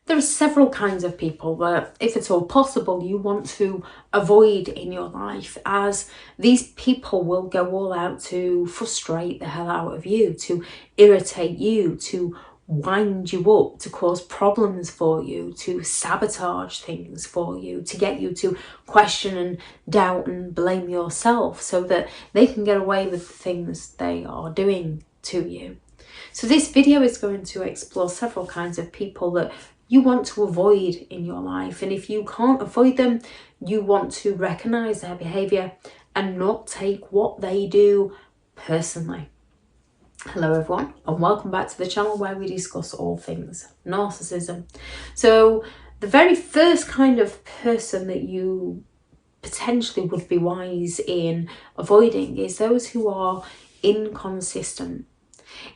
There are several kinds of people that, if at all possible, you want to avoid in your life, as these people will go all out to frustrate the hell out of you, to irritate you, to wind you up, to cause problems for you, to sabotage things for you, to get you to question and doubt and blame yourself so that they can get away with the things they are doing to you. So this video is going to explore several kinds of people that you want to avoid in your life, and if you can't avoid them, you want to recognize their behavior and not take what they do personally. Hello everyone, and welcome back to the channel where we discuss all things narcissism. So the very first kind of person that you potentially would be wise in avoiding is those who are inconsistent.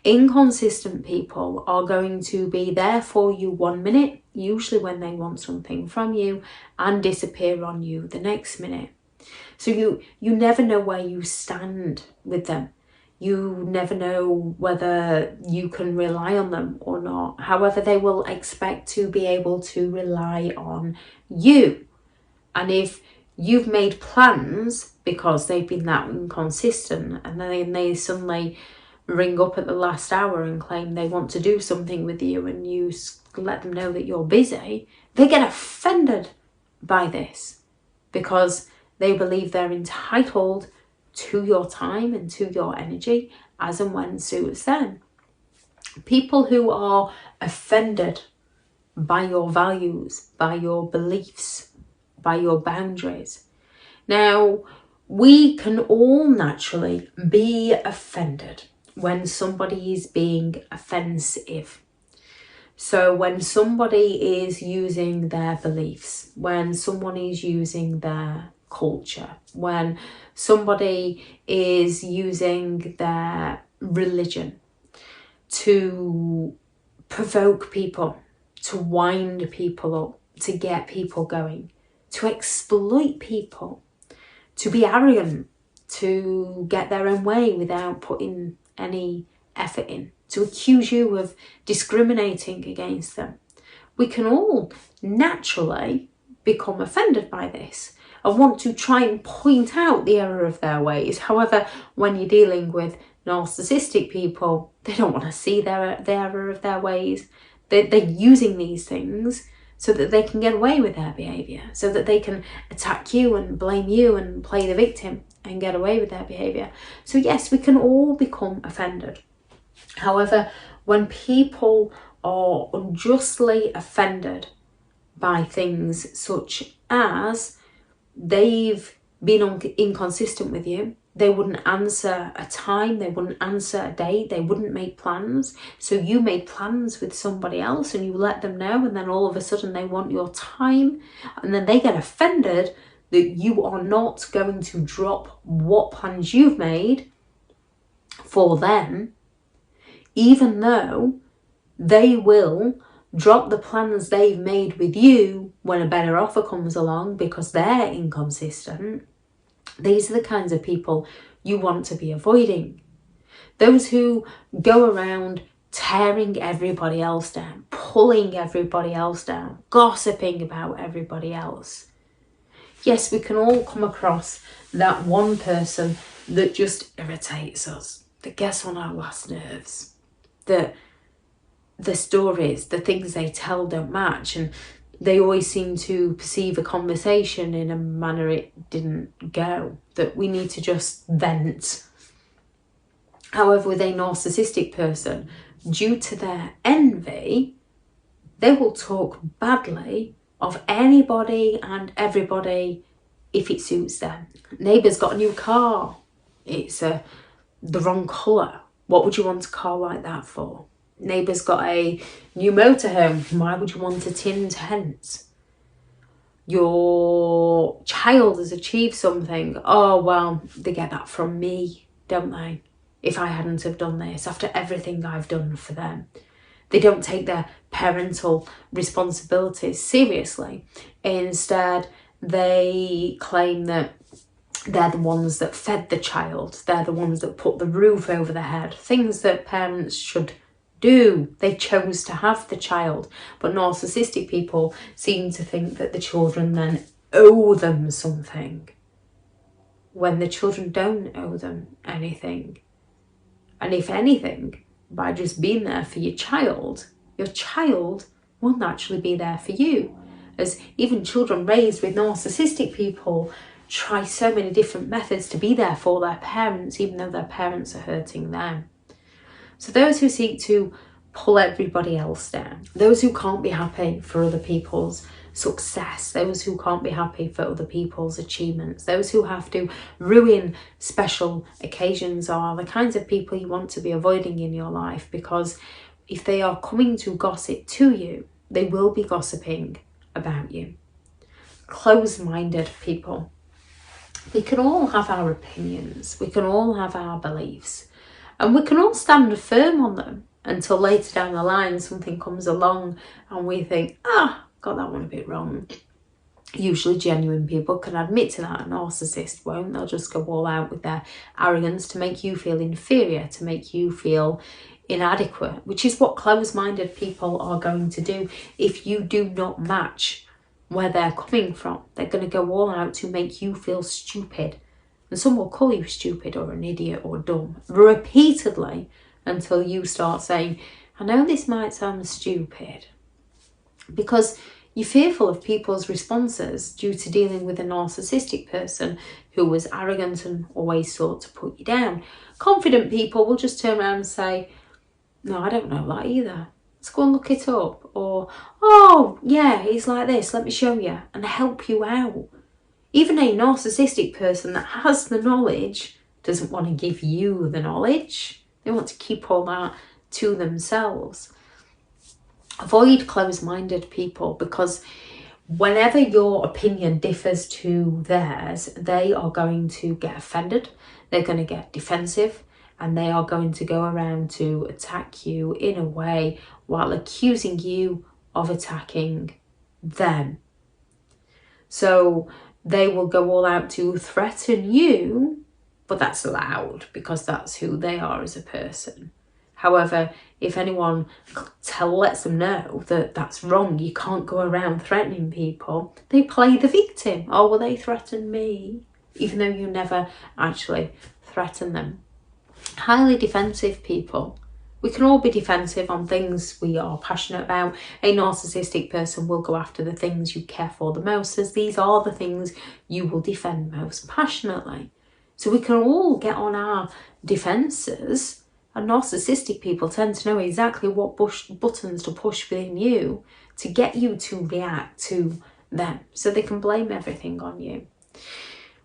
Inconsistent people are going to be there for you 1 minute, usually when they want something from you, and disappear on you the next minute. So you never know where you stand with them. You never know whether you can rely on them or not. However, they will expect to be able to rely on you. And if you've made plans because they've been that inconsistent, and then they suddenly ring up at the last hour and claim they want to do something with you, and you let them know that you're busy, they get offended by this because they believe they're entitled to your time and to your energy as and when suits them. People who are offended by your values, by your beliefs, by your boundaries. Now, we can all naturally be offended when somebody is being offensive. So when somebody is using their beliefs, when someone is using their culture, when somebody is using their religion to provoke people, to wind people up, to get people going, to exploit people, to be arrogant, to get their own way without putting any effort in, to accuse you of discriminating against them. We can all naturally become offended by this and want to try and point out the error of their ways. However, when you're dealing with narcissistic people, they don't want to see the error of their ways. They're using these things so that they can get away with their behaviour, so that they can attack you and blame you and play the victim and get away with their behaviour. So yes, we can all become offended. However, when people are unjustly offended by things such as they've been inconsistent with you, they wouldn't answer a time, they wouldn't answer a date, they wouldn't make plans. So you made plans with somebody else and you let them know, and then all of a sudden they want your time, and then they get offended that you are not going to drop what plans you've made for them, even though they will drop the plans they've made with you when a better offer comes along because they're inconsistent. These are the kinds of people you want to be avoiding. Those who go around tearing everybody else down, pulling everybody else down, gossiping about everybody else. Yes, we can all come across that one person that just irritates us, that gets on our last nerves, that the stories, the things they tell don't match, and they always seem to perceive a conversation in a manner it didn't go, that we need to just vent. However, with a narcissistic person, due to their envy, they will talk badly of anybody and everybody if it suits them. Neighbour's got a new car. It's the wrong colour. What would you want a car like that for? Neighbour's got a new motorhome. Why would you want a tin tent? Your child has achieved something. Oh, well, they get that from me, don't they? If I hadn't have done this, after everything I've done for them. They don't take their parental responsibilities seriously. Instead, they claim that they're the ones that fed the child. They're the ones that put the roof over their head. Things that parents should do. They chose to have the child. But narcissistic people seem to think that the children then owe them something, when the children don't owe them anything. And if anything, by just being there for your child will naturally be there for you. As even children raised with narcissistic people try so many different methods to be there for their parents, even though their parents are hurting them. So those who seek to pull everybody else down, those who can't be happy for other people's success, those who can't be happy for other people's achievements, those who have to ruin special occasions, are the kinds of people you want to be avoiding in your life, because if they are coming to gossip to you, they will be gossiping about you. Close-minded people. We can all have our opinions, we can all have our beliefs, and we can all stand firm on them until later down the line something comes along and we think, got that one a bit wrong. Usually genuine people can admit to that. A narcissist won't. They'll just go all out with their arrogance to make you feel inferior, to make you feel inadequate, which is what close-minded people are going to do. If you do not match where they're coming from, they're going to go all out to make you feel stupid. And some will call you stupid or an idiot or dumb repeatedly until you start saying, I know this might sound stupid, because you're fearful of people's responses due to dealing with a narcissistic person who was arrogant and always sought to put you down. Confident people will just turn around and say, no, I don't know that either. Let's go and look it up. Or, oh, yeah, he's like this, let me show you, and help you out. Even a narcissistic person that has the knowledge doesn't want to give you the knowledge. They want to keep all that to themselves. Avoid close-minded people, because whenever your opinion differs to theirs, they are going to get offended, they're going to get defensive, and they are going to go around to attack you in a way while accusing you of attacking them. So they will go all out to threaten you, but that's allowed because that's who they are as a person. However, if anyone lets them know that that's wrong, you can't go around threatening people, they play the victim. Oh, well, they threatened me, even though you never actually threaten them. Highly defensive people. We can all be defensive on things we are passionate about. A narcissistic person will go after the things you care for the most, as these are the things you will defend most passionately. So we can all get on our defences. And narcissistic people tend to know exactly what buttons to push within you to get you to react to them, so they can blame everything on you.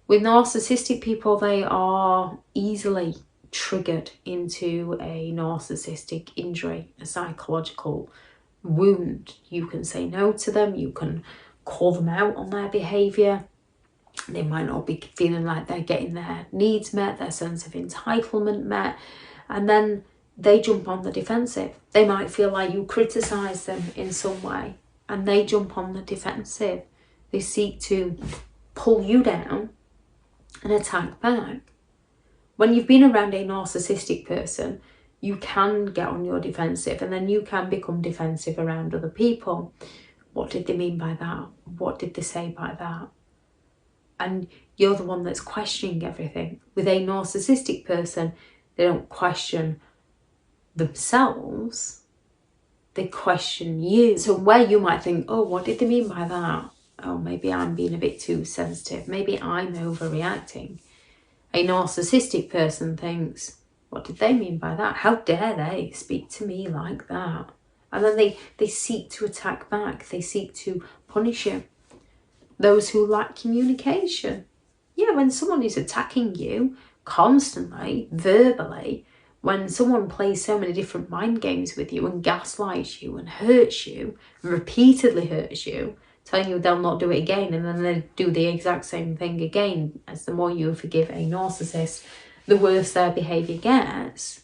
With narcissistic people, they are easily triggered into a narcissistic injury, a psychological wound. You can say no to them, you can call them out on their behaviour. They might not be feeling like they're getting their needs met, their sense of entitlement met, and then they jump on the defensive. They might feel like you criticise them in some way, and they jump on the defensive. They seek to pull you down and attack back. When you've been around a narcissistic person, you can get on your defensive, and then you can become defensive around other people. What did they mean by that? What did they say by that? And you're the one that's questioning everything. With a narcissistic person, they don't question themselves, they question you. So where you might think, oh, what did they mean by that? Oh, maybe I'm being a bit too sensitive. Maybe I'm overreacting. A narcissistic person thinks, what did they mean by that? How dare they speak to me like that? And then they seek to attack back. They seek to punish you. Those who lack communication. Yeah, when someone is attacking you constantly, verbally, when someone plays so many different mind games with you and gaslights you and hurts you, and repeatedly hurts you, telling you they'll not do it again, and then they do the exact same thing again, as the more you forgive a narcissist, the worse their behaviour gets,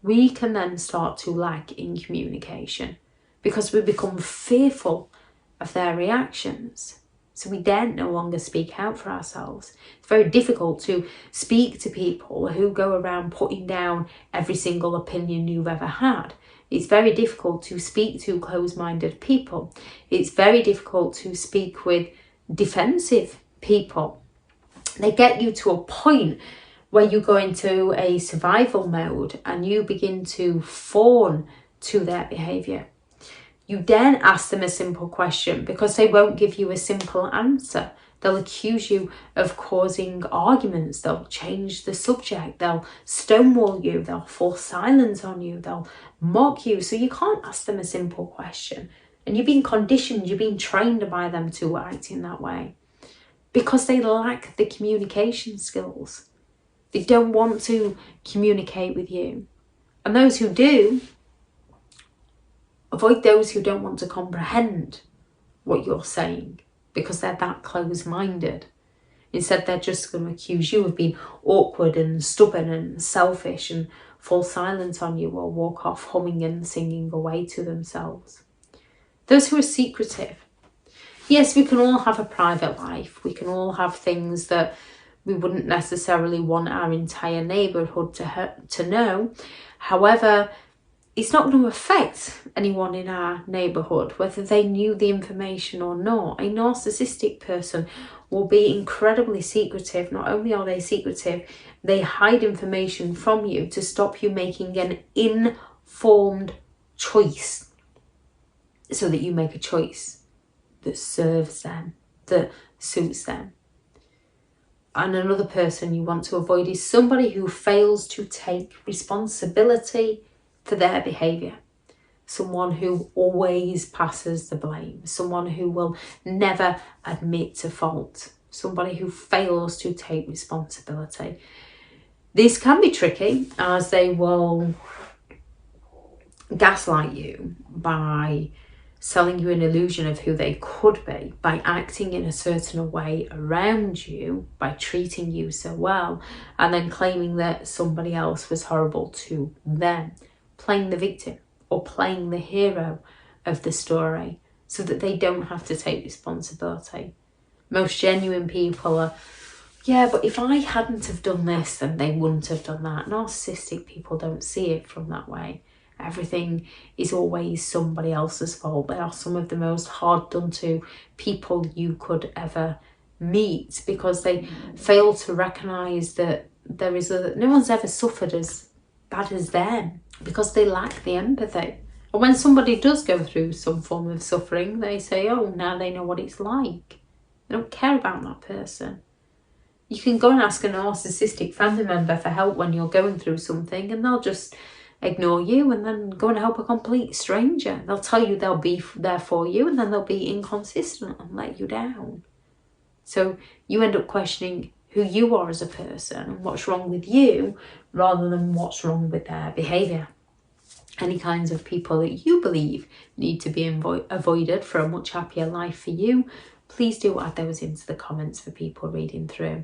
we can then start to lack in communication because we become fearful of their reactions. So we dare no longer speak out for ourselves. It's very difficult to speak to people who go around putting down every single opinion you've ever had. It's very difficult to speak to closed-minded people. It's very difficult to speak with defensive people. They get you to a point where you go into a survival mode and you begin to fawn to their behaviour. You then ask them a simple question because they won't give you a simple answer. They'll accuse you of causing arguments. They'll change the subject. They'll stonewall you. They'll force silence on you. They'll mock you. So you can't ask them a simple question. And you've been conditioned, you've been trained by them to act in that way because they lack the communication skills. They don't want to communicate with you. And those who do, avoid those who don't want to comprehend what you're saying, because they're that close-minded. Instead, they're just going to accuse you of being awkward and stubborn and selfish and fall silent on you or walk off humming and singing away to themselves. Those who are secretive. Yes, we can all have a private life. We can all have things that we wouldn't necessarily want our entire neighbourhood to know. However, it's not going to affect anyone in our neighbourhood, whether they knew the information or not. A narcissistic person will be incredibly secretive. Not only are they secretive, they hide information from you to stop you making an informed choice, so that you make a choice that serves them, that suits them. And another person you want to avoid is somebody who fails to take responsibility for their behaviour. Someone who always passes the blame. Someone who will never admit to fault. Somebody who fails to take responsibility. This can be tricky, as they will gaslight you by selling you an illusion of who they could be, by acting in a certain way around you, by treating you so well, and then claiming that somebody else was horrible to them. Playing the victim or playing the hero of the story so that they don't have to take responsibility. Most genuine people are, yeah, but if I hadn't have done this, then they wouldn't have done that. Narcissistic people don't see it from that way. Everything is always somebody else's fault. They are some of the most hard done to people you could ever meet because they fail to recognise that no one's ever suffered as bad as them, because they lack the empathy. And when somebody does go through some form of suffering, they say, oh, now they know what it's like. They don't care about that person. You can go and ask a narcissistic family member for help when you're going through something, and they'll just ignore you and then go and help a complete stranger. They'll tell you they'll be there for you, and then they'll be inconsistent and let you down. So you end up questioning who you are as a person and what's wrong with you, rather than what's wrong with their behaviour. Any kinds of people that you believe need to be avoided for a much happier life for you, please do add those into the comments for people reading through.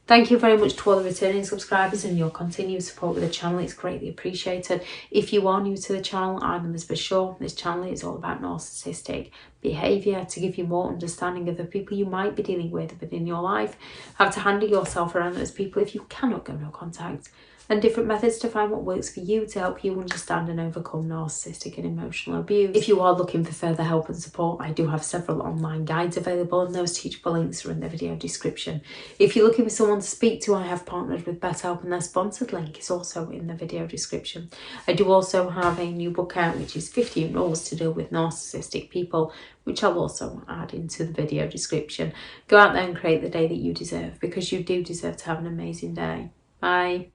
Thank you very much to all the returning subscribers and your continued support with the channel. It's greatly appreciated. If you are new to the channel, I'm Elizabeth Shaw. This channel is all about narcissistic behaviour to give you more understanding of the people you might be dealing with within your life, how to handle yourself around those people if you cannot go no contact, and different methods to find what works for you to help you understand and overcome narcissistic and emotional abuse. If you are looking for further help and support, I do have several online guides available, and those teachable links are in the video description. If you're looking for someone to speak to, I have partnered with BetterHelp, and their sponsored link is also in the video description. I do also have a new book out, which is 15 Rules to Deal with Narcissistic People, which I'll also add into the video description. Go out there and create the day that you deserve, because you do deserve to have an amazing day. Bye.